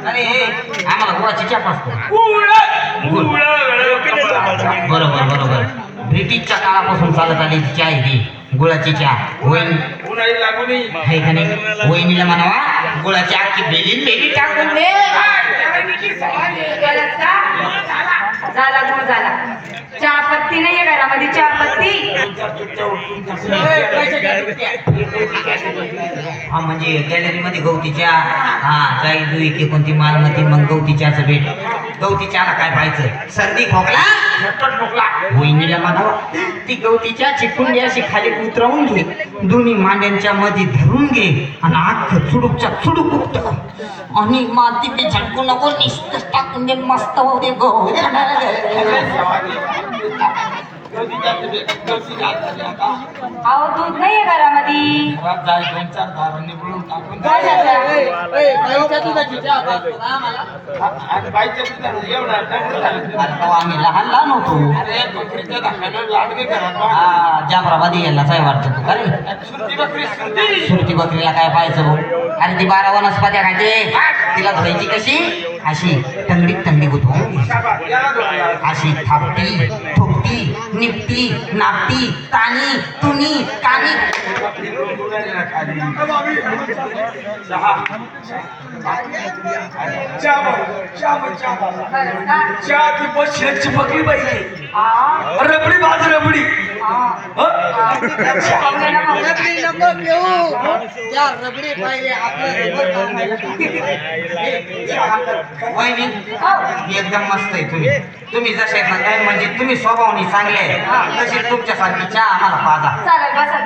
अरे आम्हाला गुळाची चहा पाजतो. बरोबर बरोबर. ब्रिटिशच्या काळापासून चालत आली चहा आहे ती गुळाची चहा. आहे का नाही? वहिनीला म्हणावा गुळाची आखी बेली टाकून दे. झाला गुळ झाला. चहा पत्ती नाहीये घरामध्ये चहा पत्ती. हा म्हणजे गॅलरी मध्ये गवती चहा. हा जाई जुई की कोणती मालमती मग गवती चहाचं भेट. गवती चहाला काय पाहायचं? सर्दी खोकला वहिनीला म्हणावा ती गवती चहा चिकून घे अशी खाली उतरवून घे. दोन्ही मांड्यांच्या मध्ये धरून घे आणि अख्खं चुडूकच्या चुडूक उठत आणि माती ते झटकू नको निश्चित टाकून दे. मस्त होऊ दे गो. अहो दूध नाहीये घरामध्ये. आम्ही लहान लहान होतो. जाफराबादी यायलाच आहे वाटतं तू. अरे सुरती बकरीला काय पाहायचं? अरे ती 12 वनस्पत्या खाते. तिला धुवायची कशी? अशी टंगडीत थंडी गुतवून अशी थापटी थोपटी निपटी नापटी तानी तुनी कानी. बकरी पाहिजे. रबडी बाज रबडी. एकदम मस्त आहे. तुम्ही जसे काय म्हणजे तुम्ही स्वभावाने चांगले आहे तसे तुमच्यासारखी चहा आम्हाला पाजा. चालेल बसा.